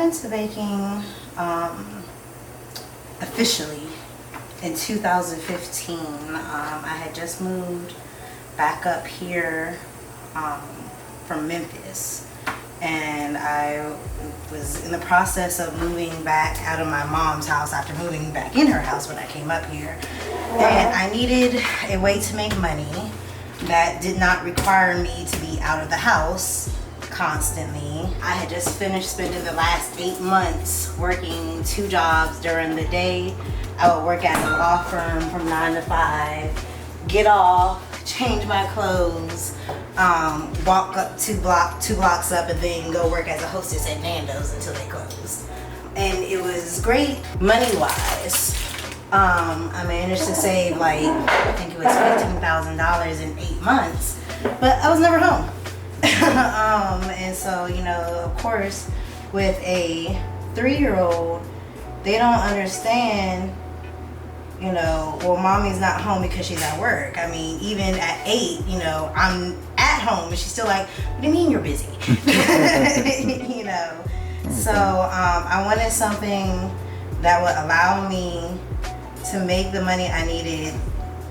into baking officially in 2015. I had just moved back up here from Memphis, and I was in the process of moving back out of my mom's house after moving back in her house when I came up here. And I needed a way to make money that did not require me to be out of the house constantly. I had just finished spending the last 8 months working 2 jobs during the day. I would work at a law firm from 9 to 5, get off, change my clothes, walk up 2 blocks up, and then go work as a hostess at Nando's until they closed. And it was great money-wise. I managed to save like, I think it was $15,000 in 8 months, but I was never home. And so, you know, of course, with a 3-year-old, they don't understand, you know, well, mommy's not home because she's at work. I mean, even at 8, you know, I'm at home and she's still like, what do you mean you're busy? You know, so I wanted something that would allow me to make the money I needed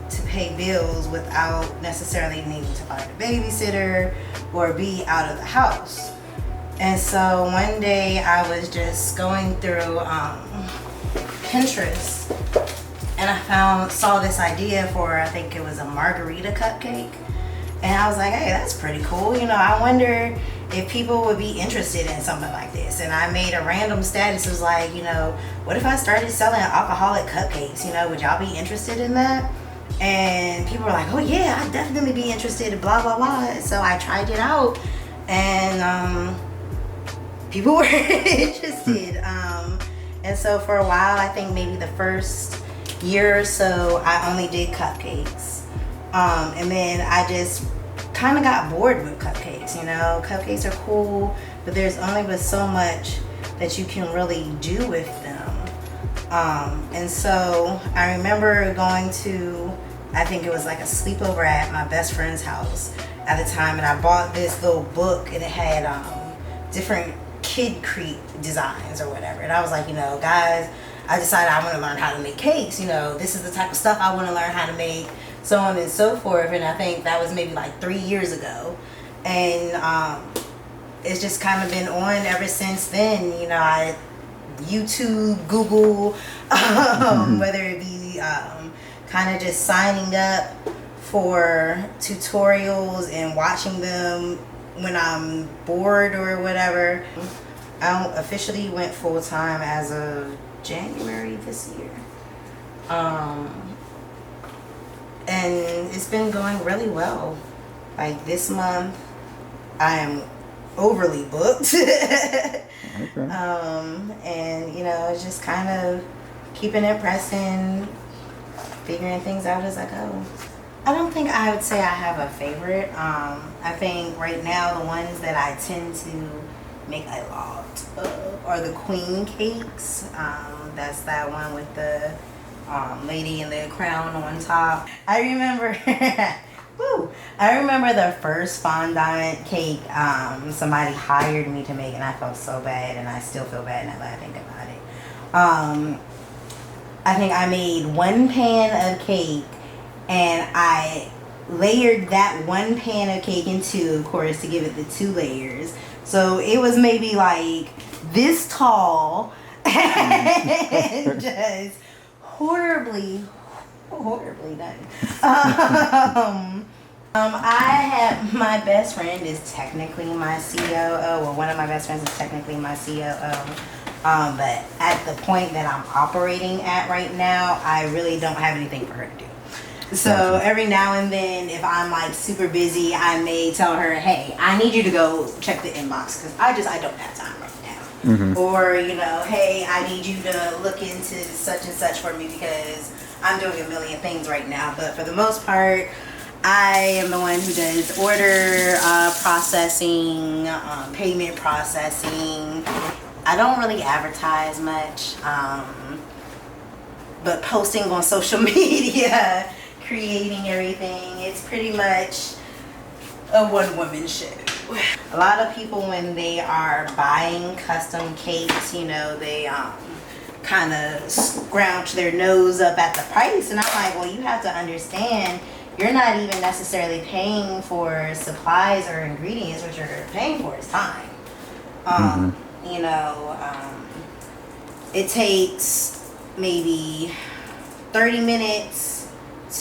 to pay bills without necessarily needing to find a babysitter or be out of the house. And so one day I was just going through Pinterest, and I saw this idea for, I think it was a margarita cupcake. And I was like, hey, that's pretty cool. You know, I wonder if people would be interested in something like this. And I made a random status. It was like, you know, what if I started selling alcoholic cupcakes? You know, would y'all be interested in that? And people were like, oh yeah, I'd definitely be interested, blah, blah, blah. So I tried it out, and people were interested. And so for a while, I think maybe the first year or so, I only did cupcakes. And then I just kind of got bored with cupcakes. You know, cupcakes are cool, but there's only but so much that you can really do with them. And so I remember going to, I think it was like a sleepover at my best friend's house at the time, and I bought this little book, and it had different kid creep designs or whatever. And I was like, you know, guys, I decided I want to learn how to make cakes. You know, this is the type of stuff I want to learn how to make, so on and so forth. And I think that was maybe like 3 years ago. And it's just kind of been on ever since then. You know, I YouTube, Google, whether it be kind of just signing up for tutorials and watching them when I'm bored or whatever. I officially went full-time as of January this year. And it's been going really well. Like this month, I am overly booked. Okay. And you know, it's just kind of keeping it pressing, figuring things out as I go. I don't think I would say I have a favorite. I think right now the ones that I tend to make a lot of are the queen cakes. That's that one with the lady in the crown on top. I remember I remember the first fondant cake somebody hired me to make, and I felt so bad, and I still feel bad now that I think about it. I think I made 1 pan of cake, and I layered that 1 pan of cake in 2, of course, to give it the 2 layers. So it was maybe like this tall and just horribly done. I have, my best friend is technically my COO. Well, one of my best friends is technically my COO. But at the point that I'm operating at right now, I really don't have anything for her to do. So every now and then, if I'm like super busy, I may tell her, hey, I need you to go check the inbox because I don't have time right now. Mm-hmm. Or, you know, hey, I need you to look into such and such for me because I'm doing a million things right now. But for the most part, I am the one who does order processing, payment processing. I don't really advertise much, but posting on social media, creating everything, it's pretty much a one-woman show. A lot of people, when they are buying custom cakes, you know, they kind of scrunch their nose up at the price, and I'm like, well, you have to understand, you're not even necessarily paying for supplies or ingredients. What you're paying for is time. You know, it takes maybe 30 minutes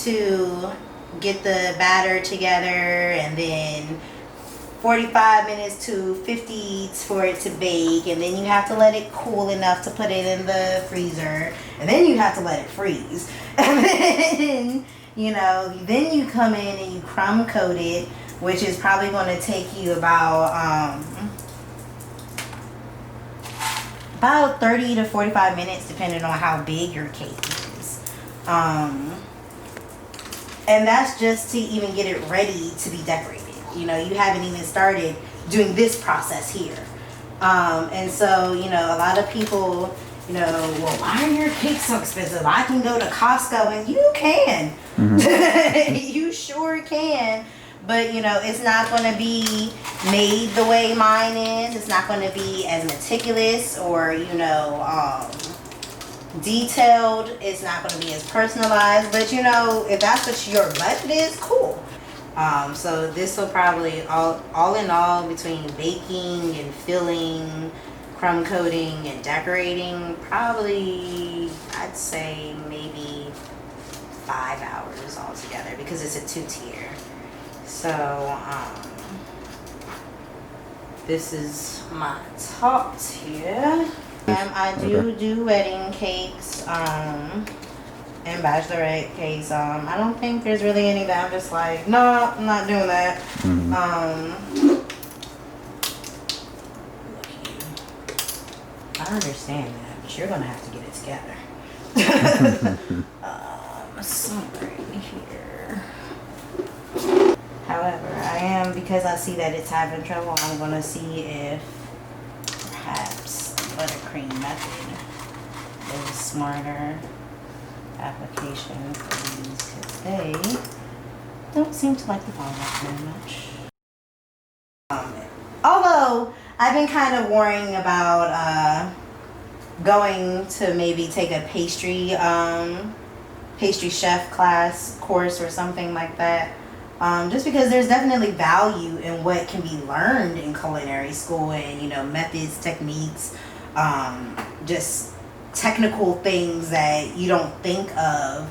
to get the batter together, and then 45 minutes to 50 for it to bake, and then you have to let it cool enough to put it in the freezer, and then you have to let it freeze, and then, you know, then you come in and you crumb coat it, which is probably going to take you about 30 to 45 minutes, depending on how big your cake is. And that's just to even get it ready to be decorated. You know, you haven't even started doing this process here. And so, you know, a lot of people, you know, well, why are your cakes so expensive? I can go to Costco, and you can. You sure can. But, you know, it's not going to be made the way mine is. It's not going to be as meticulous or, you know, detailed. It's not going to be as personalized. But, you know, if that's what your budget is, cool. So this will probably, all in all, between baking and filling, crumb coating and decorating, probably, I'd say maybe 5 hours altogether, because it's a 2-tier. So, this is my top tier. I do wedding cakes, and bachelorette cakes. I don't think there's really any that I'm just like, no, I'm not doing that. I understand that, but you're gonna have to get it together. Somewhere in here. However, I am, because I see that it's having trouble, I'm gonna see if perhaps the buttercream method is a smarter application for these, because they don't seem to like the walnut very much. Although I've been kind of worrying about going to maybe take a pastry chef class course or something like that. Just because there's definitely value in what can be learned in culinary school, and, you know, methods, techniques, just technical things that you don't think of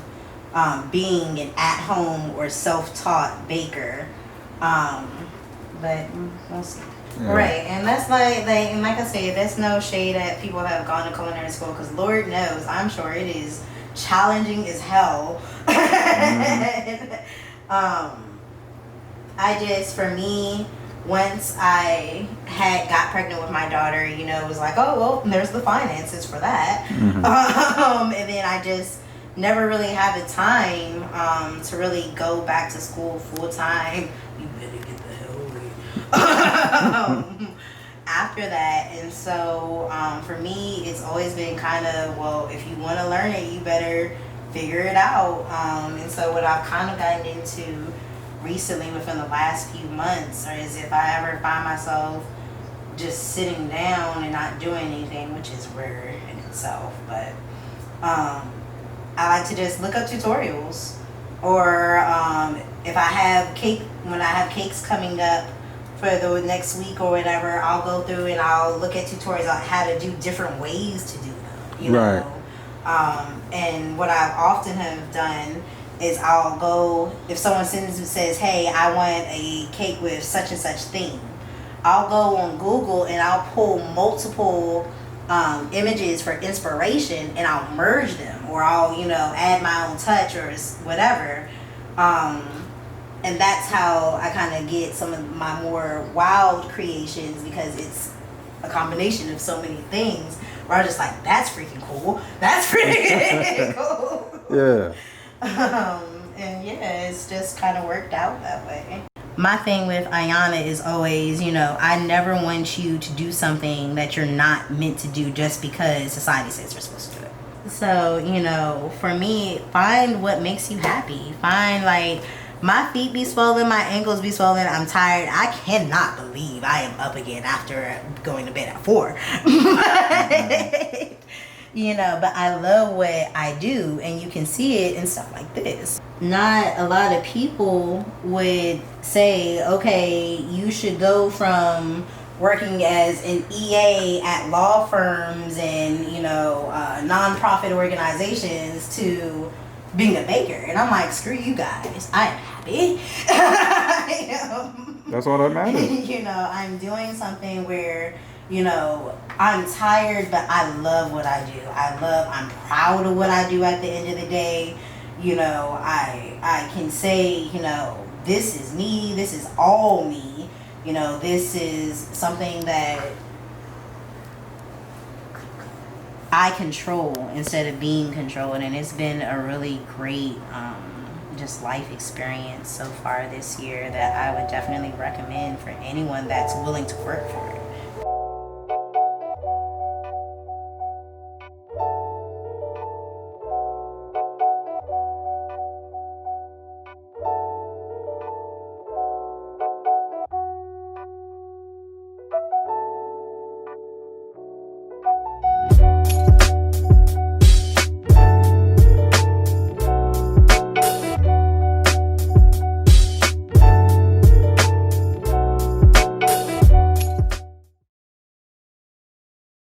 being an at-home or self-taught baker. But we'll see. Yeah. Right, and that's like I say, there's no shade at people that have gone to culinary school, because Lord knows, I'm sure it is challenging as hell. For me, once I got pregnant with my daughter, you know, it was like, oh, well, there's the finances for that. And then I just never really had the time to really go back to school full time. You better get the hell away. After that. And so for me, it's always been kind of, well, if you want to learn it, you better figure it out. And so what I've kind of gotten into recently within the last few months is, if I ever find myself just sitting down and not doing anything, which is rare in itself, but I like to just look up tutorials, or if I have when I have cakes coming up for the next week or whatever, I'll go through and I'll look at tutorials on how to do different ways to do them, you know. And what I've often have done is I'll go, if someone says, hey, I want a cake with such and such theme, I'll go on Google and I'll pull multiple images for inspiration, and I'll merge them, or I'll, you know, add my own touch or whatever. And that's how I kind of get some of my more wild creations, because it's a combination of so many things where I'm just like, that's freaking cool. That's freaking cool. Yeah. And yeah, it's just kind of worked out that way. My thing with Ayana is always, you know, I never want you to do something that you're not meant to do just because society says you're supposed to do it. So, you know, for me, find what makes you happy. Find, like, My feet be swollen, my ankles be swollen. I'm tired. I cannot believe I am up again after going to bed at 4. But I love what I do, and you can see it in stuff like this. Not a lot of people would say, okay, you should go from working as an EA at law firms and, nonprofit organizations to being a baker. And I'm like, screw you guys. I am happy. That's all that matters. I'm doing something where, I'm tired, but I love what I do. I'm proud of what I do at the end of the day. I can say, this is me. This is all me. This is something that I control instead of being controlled. And it's been a really great just life experience so far this year that I would definitely recommend for anyone that's willing to work for it.